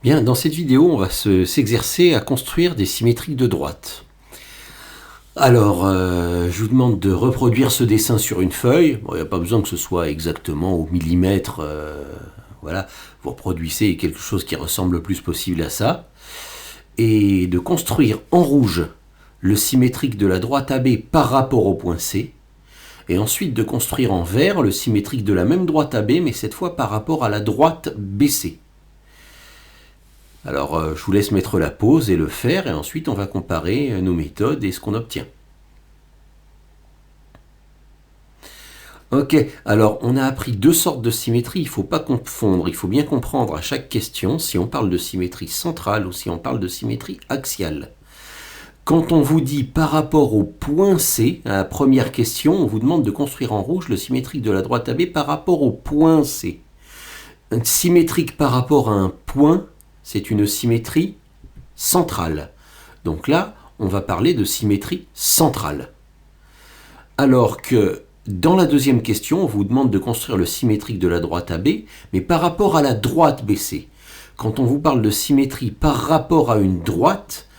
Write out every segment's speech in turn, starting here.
Bien, dans cette vidéo, on va s'exercer à construire des symétriques de droite. Alors, je vous demande de reproduire ce dessin sur une feuille. Bon, il n'y a pas besoin que ce soit exactement au millimètre. Voilà, vous reproduisez quelque chose qui ressemble le plus possible à ça. Et de construire en rouge le symétrique de la droite AB par rapport au point C. Et ensuite de construire en vert le symétrique de la même droite AB, mais cette fois par rapport à la droite BC. Alors, je vous laisse mettre la pause et le faire, et ensuite on va comparer nos méthodes et ce qu'on obtient. Ok, alors on a appris deux sortes de symétrie, il ne faut pas confondre, il faut bien comprendre à chaque question si on parle de symétrie centrale ou si on parle de symétrie axiale. Quand on vous dit par rapport au point C, à la première question, on vous demande de construire en rouge le symétrique de la droite AB par rapport au point C. Un symétrique par rapport à un point, c'est une symétrie centrale. Donc là, on va parler de symétrie centrale. Alors que dans la deuxième question, on vous demande de construire le symétrique de la droite AB, mais par rapport à la droite BC. Quand on vous parle de symétrie par rapport à une droite,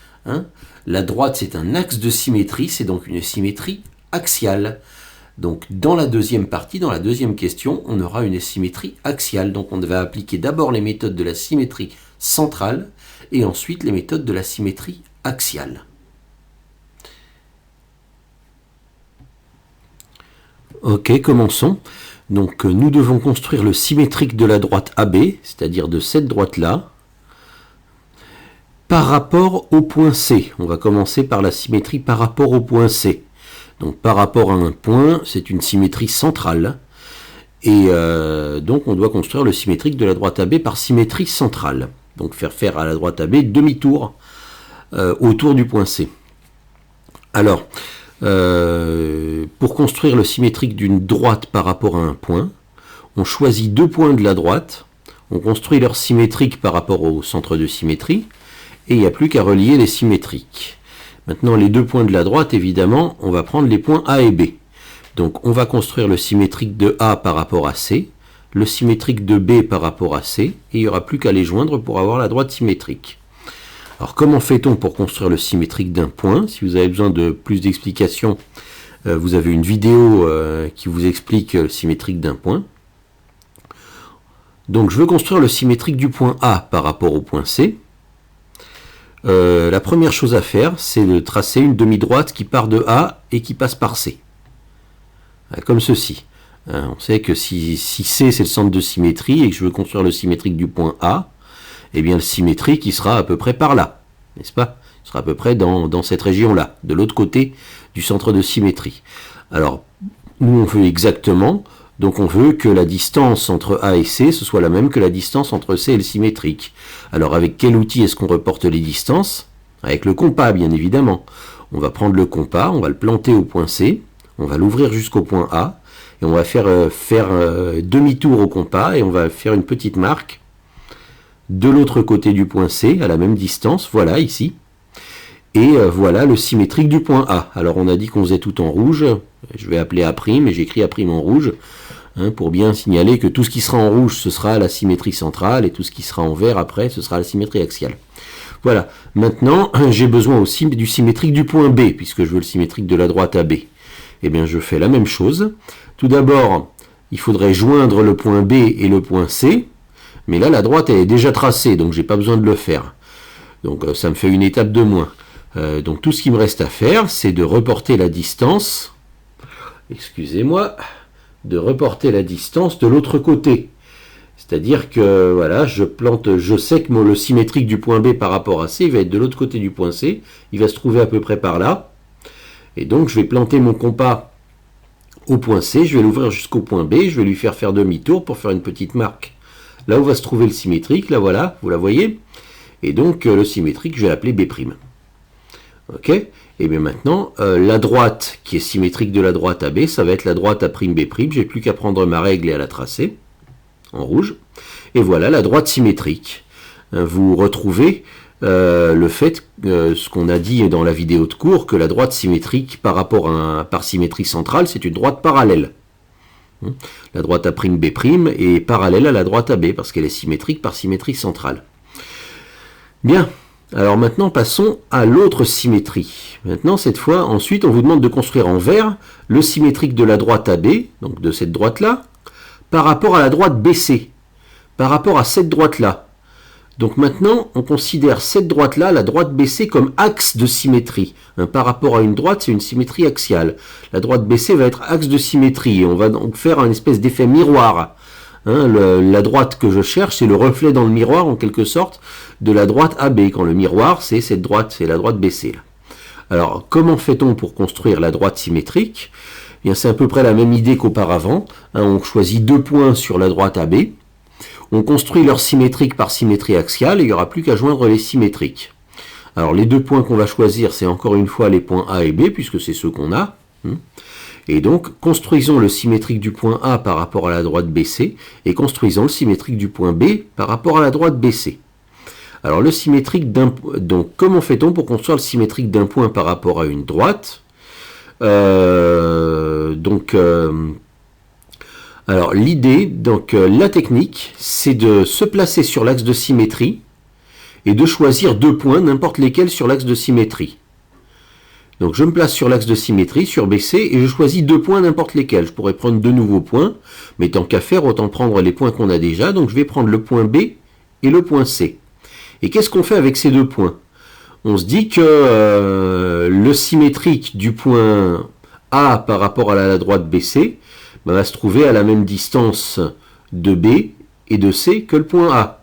la droite c'est un axe de symétrie, c'est donc une symétrie axiale. Donc dans la deuxième partie, dans la deuxième question, on aura une symétrie axiale. Donc on va appliquer d'abord les méthodes de la symétrie centrale et ensuite les méthodes de la symétrie axiale. Ok, commençons. Donc nous devons construire le symétrique de la droite AB, c'est-à-dire de cette droite-là, par rapport au point C. On va commencer par la symétrie par rapport au point C. Donc par rapport à un point, c'est une symétrie centrale. Et donc on doit construire le symétrique de la droite AB par symétrie centrale. Donc faire à la droite AB demi-tour autour du point C. Alors, pour construire le symétrique d'une droite par rapport à un point, on choisit deux points de la droite, on construit leur symétrique par rapport au centre de symétrie, et il n'y a plus qu'à relier les symétriques. Maintenant, les deux points de la droite, évidemment, on va prendre les points A et B. Donc, on va construire le symétrique de A par rapport à C, le symétrique de B par rapport à C, et il n'y aura plus qu'à les joindre pour avoir la droite symétrique. Alors, comment fait-on pour construire le symétrique d'un point? Si vous avez besoin de plus d'explications, vous avez une vidéo qui vous explique le symétrique d'un point. Donc, je veux construire le symétrique du point A par rapport au point C. La première chose à faire, c'est de tracer une demi-droite qui part de A et qui passe par C. Comme ceci. On sait que si C c'est le centre de symétrie et que je veux construire le symétrique du point A, eh bien le symétrique il sera à peu près par là, n'est-ce pas? Il sera à peu près dans cette région-là, de l'autre côté du centre de symétrie. Alors, nous on veut exactement, donc on veut que la distance entre A et C, ce soit la même que la distance entre C et le symétrique. Alors avec quel outil est-ce qu'on reporte les distances? Avec le compas, bien évidemment. On va prendre le compas, on va le planter au point C, on va l'ouvrir jusqu'au point A, et on va faire demi-tour au compas, et on va faire une petite marque de l'autre côté du point C, à la même distance, voilà, ici. Et voilà le symétrique du point A. Alors on a dit qu'on faisait tout en rouge, je vais appeler A', et j'écris A' en rouge, pour bien signaler que tout ce qui sera en rouge, ce sera la symétrie centrale, et tout ce qui sera en vert après, ce sera la symétrie axiale. Voilà, maintenant j'ai besoin aussi du symétrique du point B, puisque je veux le symétrique de la droite AB. Eh bien je fais la même chose. Tout d'abord, il faudrait joindre le point B et le point C, mais là la droite elle est déjà tracée, donc j'ai pas besoin de le faire. Donc ça me fait une étape de moins. Donc tout ce qui me reste à faire, c'est de reporter la distance, excusez-moi, de reporter la distance de l'autre côté. C'est-à-dire que voilà, je sais que le symétrique du point B par rapport à C, il va être de l'autre côté du point C, il va se trouver à peu près par là. Et donc je vais planter mon compas au point C, je vais l'ouvrir jusqu'au point B, je vais lui faire demi-tour pour faire une petite marque. Là où va se trouver le symétrique, là voilà, vous la voyez. Et donc le symétrique, je vais l'appeler B'. Ok? Et bien maintenant, la droite qui est symétrique de la droite AB, ça va être la droite A'B'. J'ai plus qu'à prendre ma règle et à la tracer en rouge. Et voilà la droite symétrique. Vous retrouvez le fait, ce qu'on a dit dans la vidéo de cours, que la droite symétrique par rapport par symétrie centrale, c'est une droite parallèle. La droite A'B' est parallèle à la droite AB parce qu'elle est symétrique par symétrie centrale. Bien, alors maintenant passons à l'autre symétrie. Maintenant, cette fois, ensuite, on vous demande de construire en vert le symétrique de la droite AB, donc de cette droite-là, par rapport à la droite BC, par rapport à cette droite-là. Donc maintenant, on considère cette droite-là, la droite BC, comme axe de symétrie. Par rapport à une droite, c'est une symétrie axiale. La droite BC va être axe de symétrie, et on va donc faire un espèce d'effet miroir. La droite que je cherche, c'est le reflet dans le miroir, en quelque sorte, de la droite AB, quand le miroir, c'est cette droite, c'est la droite BC. Là. Alors, comment fait-on pour construire la droite symétrique? Eh bien, c'est à peu près la même idée qu'auparavant. On choisit 2 points sur la droite AB. On construit leur symétrique par symétrie axiale et il n'y aura plus qu'à joindre les symétriques. Alors les 2 points qu'on va choisir, c'est encore une fois les points A et B, puisque c'est ceux qu'on a. Et donc, construisons le symétrique du point A par rapport à la droite BC, et construisons le symétrique du point B par rapport à la droite BC. Alors le symétrique d'un... Donc comment fait-on pour construire le symétrique d'un point par rapport à une droite? Alors l'idée, donc la technique, c'est de se placer sur l'axe de symétrie et de choisir 2 points, n'importe lesquels, sur l'axe de symétrie. Donc je me place sur l'axe de symétrie, sur BC, et je choisis 2 points, n'importe lesquels. Je pourrais prendre 2 nouveaux points, mais tant qu'à faire, autant prendre les points qu'on a déjà. Donc je vais prendre le point B et le point C. Et qu'est-ce qu'on fait avec ces 2 points? On se dit que le symétrique du point A par rapport à la droite BC va se trouver à la même distance de B et de C que le point A.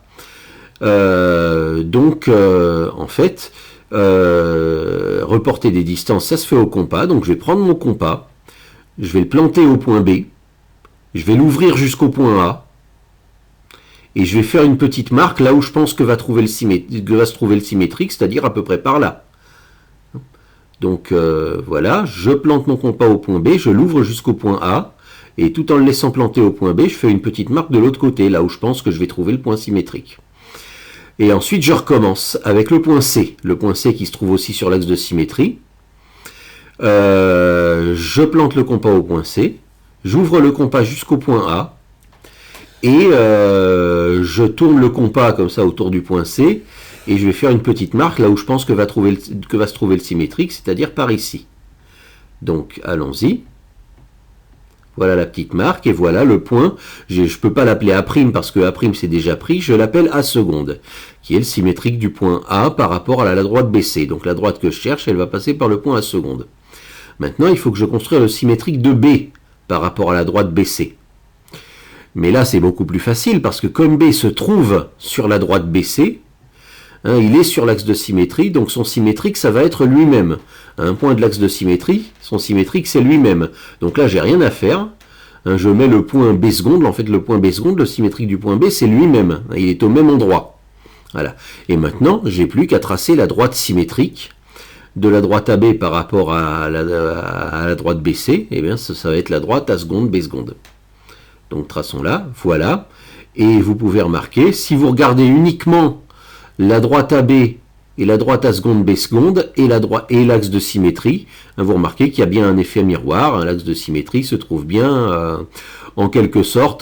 En fait, reporter des distances, ça se fait au compas. Donc je vais prendre mon compas, je vais le planter au point B, je vais l'ouvrir jusqu'au point A, et je vais faire une petite marque là où je pense que va se trouver le symétrique, c'est-à-dire à peu près par là. Donc voilà, je plante mon compas au point B, je l'ouvre jusqu'au point A, et tout en le laissant planter au point B, je fais une petite marque de l'autre côté, là où je pense que je vais trouver le point symétrique. Et ensuite, je recommence avec le point C qui se trouve aussi sur l'axe de symétrie. Je plante le compas au point C, j'ouvre le compas jusqu'au point A, et je tourne le compas comme ça autour du point C, et je vais faire une petite marque là où je pense que va se trouver le symétrique, c'est-à-dire par ici. Donc, allons-y. Voilà la petite marque, et voilà le point. Je ne peux pas l'appeler A' parce que A' c'est déjà pris, je l'appelle A seconde, qui est le symétrique du point A par rapport à la droite BC. Donc la droite que je cherche, elle va passer par le point A seconde. Maintenant, il faut que je construise le symétrique de B par rapport à la droite BC. Mais là, c'est beaucoup plus facile, parce que comme B se trouve sur la droite BC, il est sur l'axe de symétrie, donc son symétrique, ça va être lui-même. À un point de l'axe de symétrie, son symétrique, c'est lui-même. Donc là, j'ai rien à faire. Je mets le point B seconde, en fait, le point B seconde, le symétrique du point B, c'est lui-même. Il est au même endroit. Voilà. Et maintenant, j'ai plus qu'à tracer la droite symétrique de la droite AB par rapport à la droite BC. Eh bien, ça va être la droite A seconde, B seconde. Donc, traçons-la. Voilà. Et vous pouvez remarquer, si vous regardez uniquement la droite AB et la droite A seconde, B seconde et l'axe de symétrie, vous remarquez qu'il y a bien un effet miroir. L'axe de symétrie se trouve bien, en quelque sorte,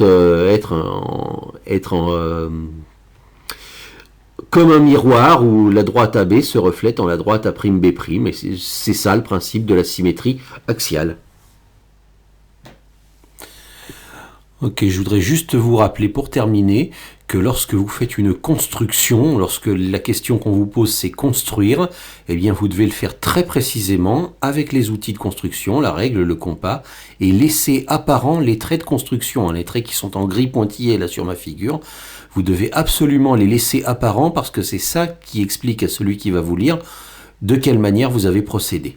comme un miroir où la droite AB se reflète en la droite A'B'. Et c'est ça le principe de la symétrie axiale. Ok, je voudrais juste vous rappeler pour terminer que lorsque vous faites une construction, lorsque la question qu'on vous pose c'est construire, eh bien vous devez le faire très précisément avec les outils de construction, la règle, le compas, et laisser apparents les traits de construction, les traits qui sont en gris pointillé là sur ma figure. Vous devez absolument les laisser apparents parce que c'est ça qui explique à celui qui va vous lire de quelle manière vous avez procédé.